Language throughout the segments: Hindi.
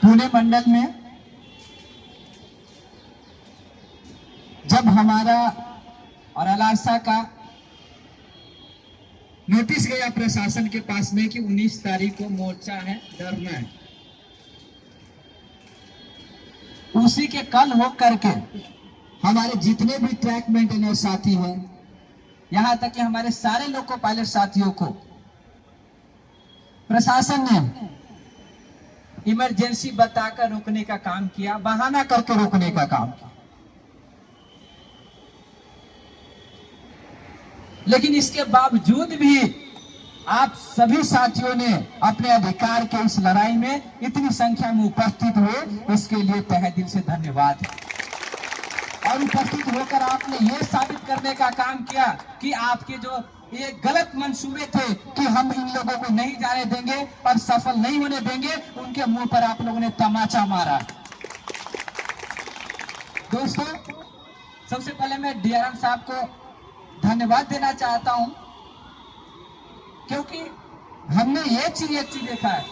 पुणे मंडल में जब हमारा और अलासा का नोटिस गया प्रशासन के पास में कि 19 तारीख को मोर्चा है, धरना है, उसी के कल हो करके हमारे जितने भी ट्रैक मेंटेनर साथी हैं, यहां तक कि हमारे सारे लोको पायलट साथियों को प्रशासन ने इमरजेंसी बताकर रोकने का काम किया, बहाना करके रोकने का काम किया। लेकिन इसके बावजूद भी आप सभी साथियों ने अपने अधिकार के इस लड़ाई में इतनी संख्या में उपस्थित हुए, इसके लिए तहे दिल से धन्यवाद। और उपस्थित होकर आपने ये साबित करने का काम किया कि आपके जो ये गलत मंसूबे थे कि हम इन लोगों को नहीं जाने देंगे और सफल नहीं होने देंगे, उनके मुंह पर आप लोगों ने तमाचा मारा। दोस्तों, सबसे पहले मैं डीआरएम साहब को धन्यवाद देना चाहता हूं, क्योंकि हमने ये चीज देखा है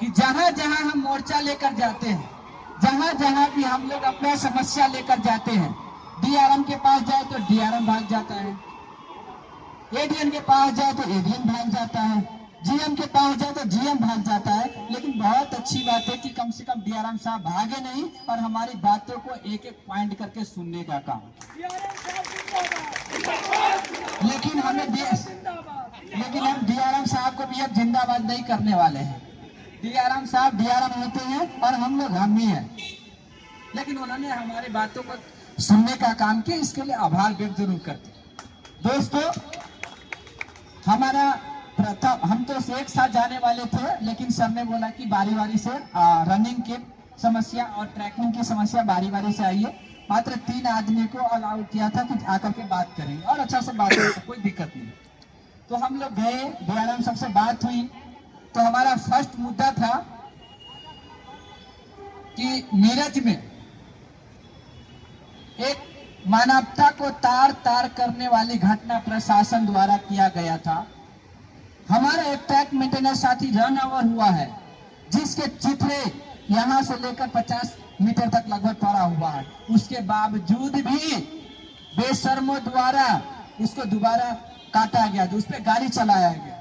कि जहां जहां हम मोर्चा लेकर जाते हैं, जहां जहां भी हम लोग अपना समस्या लेकर जाते हैं, डीआरएम के पास जाए तो डीआरएम भाग जाता है, एडीएम के पास जाए तो एडीएम भाग जाता है, जीएम के पास जाए तो जीएम भाग जाता है। लेकिन बहुत अच्छी बात है कि कम से कम डीआरएम साहब भागे नहीं और हमारी बातों को एक एक पॉइंट करके सुनने का काम। लेकिन हम डीआरएम साहब को भी अब जिंदाबाद नहीं करने वाले हैं। डीआरएम साहब डीआरएम होते हैं और हम लोग हम ही हैं। लेकिन उन्होंने हमारी बातों को सुनने का काम किया, इसके लिए आभार व्यक्त जरूर करते। दोस्तों, हमारा प्रथम हम तो एक साथ जाने वाले थे, लेकिन सर ने बोला कि बारी बारी से रनिंग की समस्या और ट्रैकिंग की समस्या बारी बारी से आइए। मात्र 3 आदमी को अलाउ किया था कि आकर के बात करेंगे और अच्छा से बात करेंगे, कोई दिक्कत नहीं। तो हम लोग गए, डीआरएम सबसे बात हुई। तो हमारा फर्स्ट मुद्दा था कि नीरज में एक मानवता को तार तार करने वाली घटना प्रशासन द्वारा किया गया था। हमारा एक ट्रैक मेंटेनर साथी रन ओवर हुआ है, जिसके चित्रे यहां से लेकर 50 मीटर तक लगभग पड़ा हुआ है। उसके बावजूद भी बेशर्मों द्वारा उसको दोबारा काटा गया, उस पर गाड़ी चलाया गया।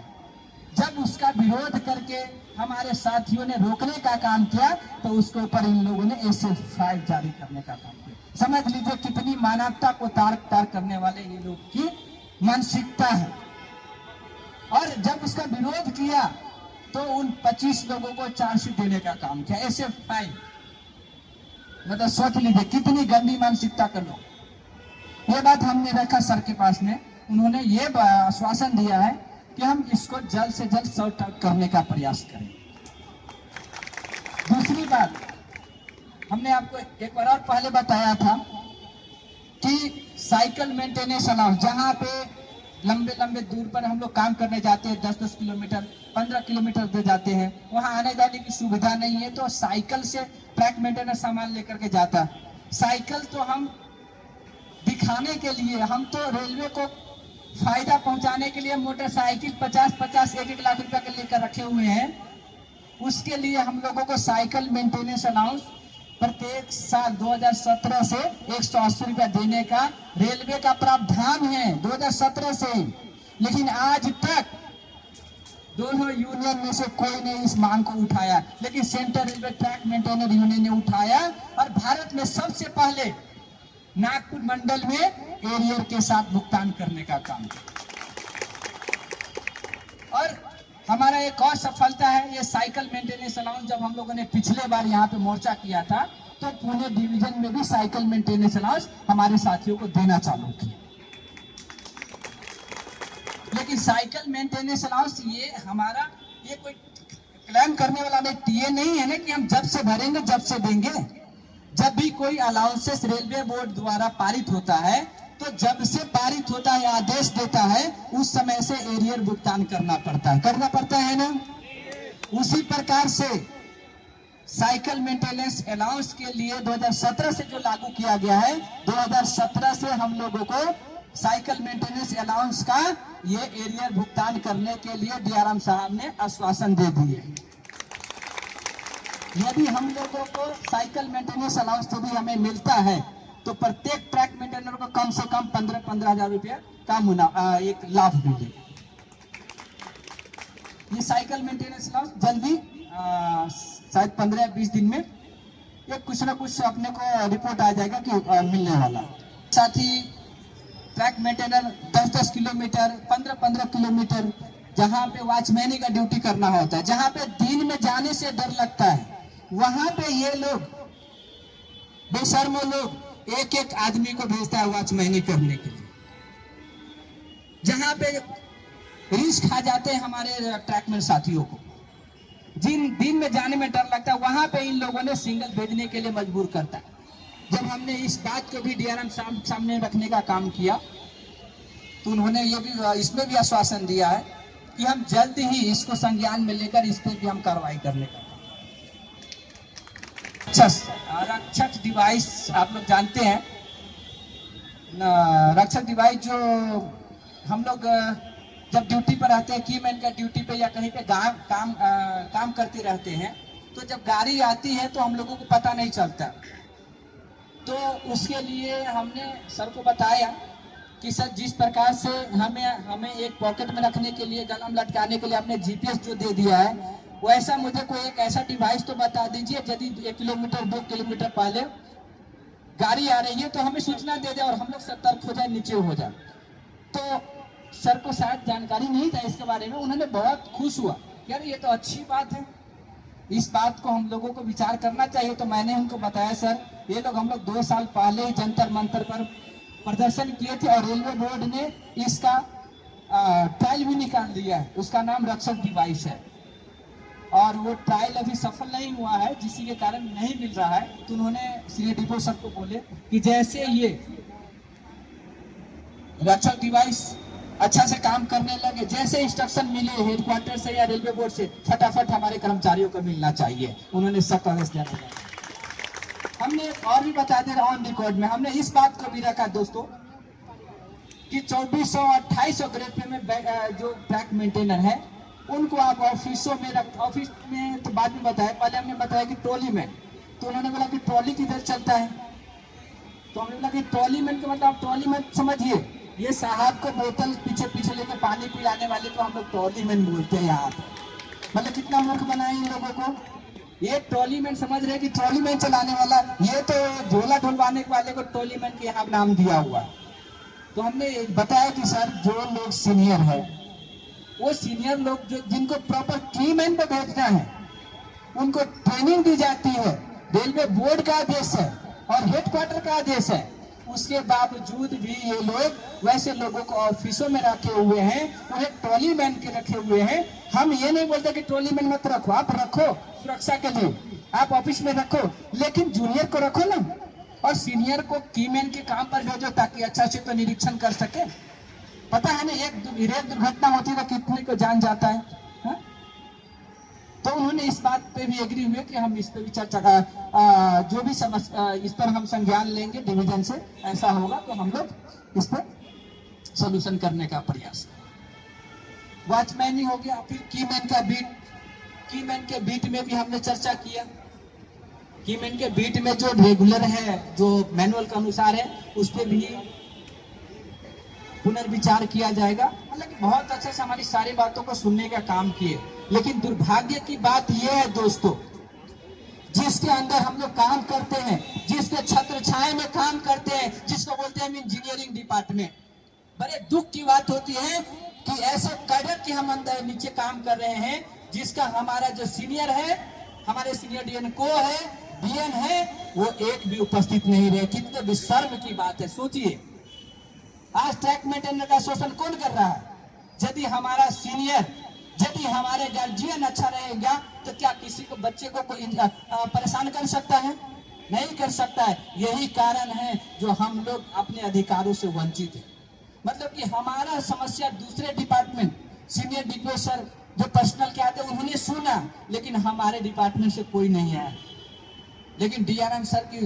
जब उसका विरोध करके हमारे साथियों ने रोकने का काम किया तो उसके ऊपर इन लोगों ने एसएफ-5 जारी करने का काम किया। समझ लीजिए कितनी मानवता को तार तार करने वाले ये लोग की मानसिकता है। और जब उसका विरोध किया तो उन 25 लोगों को चार्जशीट देने का काम किया, एसएफ-5। मतलब सोच लीजिए कितनी गंदी मानसिकता कर लो। ये बात हमने रखा सर के पास में, उन्होंने ये आश्वासन दिया है कि हम इसको जल्द से जल्द सॉर्ट आउट करने का प्रयास करें। दूसरी बात, हमने आपको एक बार और पहले बताया था कि साइकिल मेंटेनेंस अलाउंस, जहां पे लंबे लंबे दूर पर हम लोग काम करने जाते हैं, 10-10 किलोमीटर 15 किलोमीटर दे जाते हैं, वहां आने जाने की सुविधा नहीं है, तो साइकिल से ट्रैक मेंटेनेंस सामान लेकर के जाता है। साइकिल तो हम दिखाने के लिए, हम तो रेलवे को फायदा पहुंचाने के लिए मोटरसाइकिल 50-50 1-1 लाख रुपया के लेकर रखे हुए हैं। उसके लिए हम लोगों को साइकिल मेंटेनेंस अलाउंस प्रत्येक साल 2017 से 180 रुपया देने का रेलवे का प्रावधान है, 2017 से। लेकिन आज तक दोनों यूनियन में से कोई ने इस मांग को उठाया, लेकिन central railway track maintainer union ने उठाया और भारत में सबसे पहले नागपुर मंडल में एरियर के साथ भुगतान करने का काम किया। और हमारा एक और सफलता है ये साइकिल मेंटेनेंस अलाउंस। जब हम लोगों ने पिछले बार यहाँ पे मोर्चा किया था तो पुणे डिवीजन में भी साइकिल मेंटेनेंस अलाउंस हमारे साथियों को देना चालू किया। लेकिन साइकिल मेंटेनेंस अलाउंस ये हमारा ये कोई क्लेम करने वाला ये नहीं है ना कि हम जब से भरेंगे जब से देंगे। जब भी कोई अलाउंसेस रेलवे बोर्ड द्वारा पारित होता है तो जब से पारित होता है, आदेश देता है, उस समय से एरियर भुगतान करना पड़ता है ना। उसी प्रकार से साइकिल मेंटेनेंस अलाउंस के लिए 2017 से जो लागू किया गया है, 2017 से हम लोगों को साइकिल मेंटेनेंस अलाउंस का ये एरियर भुगतान करने के लिए डीआरएम साहब ने आश्वासन दे दिए। यदि हम लोगों को साइकिल मेंटेनेंस अलाउंस तो भी हमें मिलता है तो प्रत्येक ट्रैक मेंटेनर को कम से कम 15,000 रुपया का एक लाभ मिले। ये साइकिल मेंटेनेंस अलाउंस जल्दी शायद 15 या 20 दिन में ये कुछ ना कुछ अपने को रिपोर्ट आ जाएगा कि मिलने वाला। साथ ही ट्रैक मेंटेनर 10-10 किलोमीटर 15-15 किलोमीटर जहां पे वॉचमैनी का ड्यूटी करना होता है, जहां पे दिन में जाने से डर लगता है, वहां पे ये लोग बेशर्म लोग एक एक आदमी को भेजता है वॉचमैनी करने के लिए, जहां पे रिस्क आ जाते हैं हमारे ट्रैकमैन साथियों को। जिन दिन में जाने में डर लगता है वहां पे इन लोगों ने सिंगल भेजने के लिए मजबूर करता है। जब हमने इस बात को भी डीआरएम सामने रखने का काम किया तो उन्होंने ये भी इसमें भी आश्वासन दिया है कि हम जल्द ही इसको संज्ञान में लेकर इस पर भी हम कार्रवाई करने का। रक्षक डिवाइस आप लोग जानते हैं, रक्षक डिवाइस जो हम लोग जब ड्यूटी पर रहते हैं, की मैन का ड्यूटी पे या कहीं पे काम करते रहते हैं, तो जब गाड़ी आती है तो हम लोगों को पता नहीं चलता। तो उसके लिए हमने सर को बताया कि सर जिस प्रकार से हमें एक पॉकेट में रखने के लिए गला में लटकाने के लिए आपने जीपीएस जो दे दिया है, वैसा मुझे कोई एक ऐसा डिवाइस तो बता दीजिए यदि 1 किलोमीटर 2 किलोमीटर पहले गाड़ी आ रही है तो हमें सूचना दे दे और हम लोग सतर्क हो जाए, नीचे हो जाए। तो सर को शायद जानकारी नहीं था इसके बारे में, उन्होंने बहुत खुश हुआ, यार ये तो अच्छी बात है, इस बात को हम लोगों को विचार करना चाहिए। तो मैंने उनको बताया सर ये लोग हम लोग 2 साल पहले ही जंतर मंतर पर प्रदर्शन किए थे और रेलवे बोर्ड ने इसका ट्रायल भी निकाल दिया है, उसका नाम रक्षक डिवाइस है और वो ट्रायल अभी सफल नहीं हुआ है जिसी के कारण नहीं मिल रहा है। तो उन्होंने श्री डिपो सर को बोले कि जैसे ये रक्षक डिवाइस अच्छा से काम करने लगे, जैसे इंस्ट्रक्शन मिले हेडक्वार्टर से या रेलवे बोर्ड से, फटाफट हमारे कर्मचारियों को मिलना चाहिए। उन्होंने सख्त आदेश दिया। हमने और भी बता दे रहा ऑन रिकॉर्ड में, हमने इस बात को भी रखा दोस्तों कि 2400-2800 ग्रेड पे में जो ट्रैक मेंटेनर है उनको आप ऑफिसों में ऑफिस में तो बाद में बताया, पहले हमने बताया कि ट्रॉली में, तो उन्होंने बोला कि ट्रॉली किधर चलता है, तो हमने बोला कि ट्रॉली मैन का मतलब ट्रॉली मैन समझिए, ये साहब को बोतल पीछे पीछे लेकर पानी पिलाने वाले को हम लोग ट्रॉली मैन बोलते हैं यहाँ पे। मतलब कितना मूर्ख बनाए इन लोगों को। ये ट्रॉली मैन समझ रहे कि ट्रॉली मैन चलाने वाला, ये तो झोला ढुलवाने वाले को ट्रॉली मैन के यहाँ नाम दिया हुआ। तो हमने बताया कि सर जो लोग सीनियर है, वो सीनियर लोग जो जिनको प्रॉपर की मैन पे भेजना है उनको ट्रेनिंग दी जाती है, रेलवे बोर्ड का आदेश है और हेडक्वार्टर का आदेश है, उसके बावजूद भी ये लोग वैसे लोगों को ऑफिसों में रखे हुए हैं, उन्हें ट्रॉली मैन के रखे हुए हैं। हम ये नहीं बोलते कि ट्रॉली मैन मत रखो, आप रखो सुरक्षा के लिए, आप ऑफिस में रखो, लेकिन जूनियर को रखो ना और सीनियर को की मैन के काम पर भेजो ताकि अच्छा से तो निरीक्षण कर सके। पता है ना एक दुर्घटना होती है तो कितने को जान जाता है, हा? तो उन्होंने इस बात पे भी एग्री हुए कि हम इस पे भी चर्चा का जो भी समस्या इस पर हम संज्ञान लेंगे डिवीजन से, ऐसा होगा तो हम लोग इस पर सॉल्यूशन करने का प्रयास। वॉचमैन ही हो गया, फिर कीमैन का बीट, कीमैन के बीट में भी हमने चर्चा किया। कीमैन के बीट में जो रेगुलर है, जो मैनुअल के अनुसार है, उस पर भी पुनर्विचार किया जाएगा। मतलब बहुत अच्छे से हमारी सारी बातों को सुनने का काम किए, लेकिन दुर्भाग्य की बात यह है दोस्तों, जिसके अंदर हम लोग काम करते हैं, जिसके छत्र छाया में काम करते हैं, जिसको बोलते हैं इंजीनियरिंग डिपार्टमेंट, बड़े दुख की बात होती है कि ऐसे कैडर के हम अंदर नीचे काम कर रहे हैं जिसका हमारा जो सीनियर है, हमारे सीनियर डीएन को है, डीएन है, वो एक भी उपस्थित नहीं रहे। कितने विशर्म की बात है, सोचिए आज ट्रैक मेंटेनर का शोषण कौन कर रहा है? यदि हमारा सीनियर, यदि हमारे गार्जियन अच्छा रहेगा तो क्या किसी को बच्चे को कोई परेशान कर सकता है? नहीं कर सकता है। यही कारण है जो हम लोग अपने अधिकारों से वंचित है। मतलब कि हमारा समस्या दूसरे डिपार्टमेंट सीनियर डिपो सर जो पर्सनल के आते उन्होंने सुना, लेकिन हमारे डिपार्टमेंट से कोई नहीं आया। लेकिन डीआरएम सर की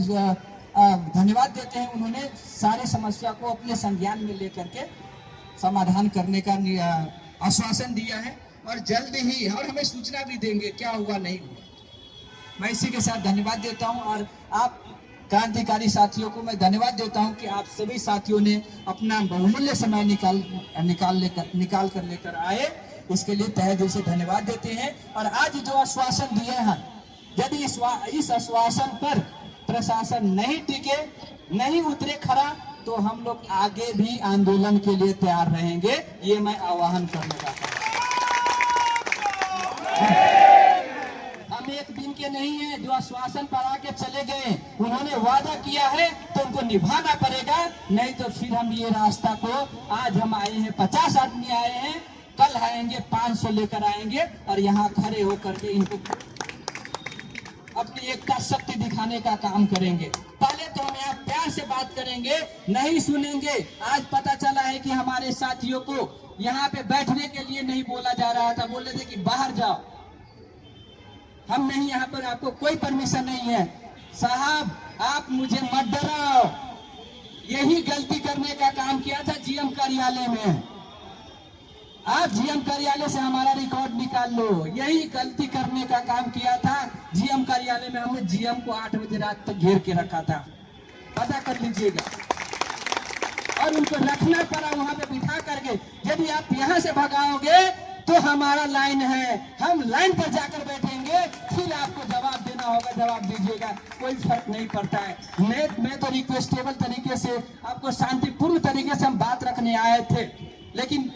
धन्यवाद देते हैं, उन्होंने सारे समस्या को अपने संज्ञान में लेकर के समाधान करने का आश्वासन दिया है और जल्द ही, और हमें सूचना भी देंगे क्या हुआ नहीं हुआ। मैं इसी के साथ धन्यवाद देता हूं और आप क्रांतिकारी साथियों को मैं धन्यवाद देता हूं कि आप सभी साथियों ने अपना बहुमूल्य समय निकाल कर लेकर आए। इसके लिए तहे दिल से धन्यवाद देते हैं। और आज जो आश्वासन दिए हैं, यदि इस आश्वासन पर प्रशासन नहीं टिके, नहीं उतरे खरा, तो हम लोग आगे भी आंदोलन के लिए तैयार रहेंगे। ये मैं आह्वान करना चाहता हूं। हम एक दिन के नहीं है जो आश्वासन पर आके चले गए, उन्होंने वादा किया है तो उनको निभाना पड़ेगा, नहीं तो फिर हम ये रास्ता को, आज हम आए हैं 50 आदमी आए हैं, कल आएंगे 500 लेकर आएंगे और यहाँ खड़े होकर के इनको अपनी एकता शक्ति दिखाने का काम करेंगे। पहले तो हम यहाँ प्यार से बात करेंगे, नहीं सुनेंगे। आज पता चला है कि हमारे साथियों को यहाँ पे बैठने के लिए नहीं बोला जा रहा था, बोल रहे थे कि बाहर जाओ, हम नहीं, यहाँ पर आपको कोई परमिशन नहीं है। साहब आप मुझे मत डराओ, यही गलती करने का काम किया था जीएम कार्यालय में। आप जीएम कार्यालय से हमारा रिकॉर्ड निकाल लो, यही गलती करने का काम किया था जीएम कार्यालय में। हमने जीएम को 8 बजे रात तक घेर के रखा था, पता कर लीजिएगा। और उनको रखना पड़ा वहां पे बिठा करके। यदि आप यहाँ से भगाओगे तो हमारा लाइन है, हम लाइन पर जाकर बैठेंगे, फिर आपको जवाब देना होगा, जवाब दीजिएगा, कोई फर्क नहीं पड़ता है। मैं तो रिक्वेस्टेबल तरीके से, आपको शांतिपूर्ण तरीके से हम बात रखने आए थे, लेकिन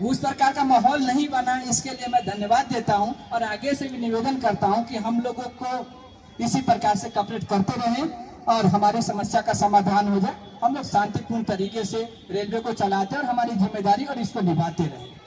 उस प्रकार का माहौल नहीं बना। इसके लिए मैं धन्यवाद देता हूं और आगे से भी निवेदन करता हूं कि हम लोगों को इसी प्रकार से कॉपरेट करते रहें और हमारी समस्या का समाधान हो जाए। हम लोग शांतिपूर्ण तरीके से रेलवे को चलाते और हमारी जिम्मेदारी और इसको निभाते रहें।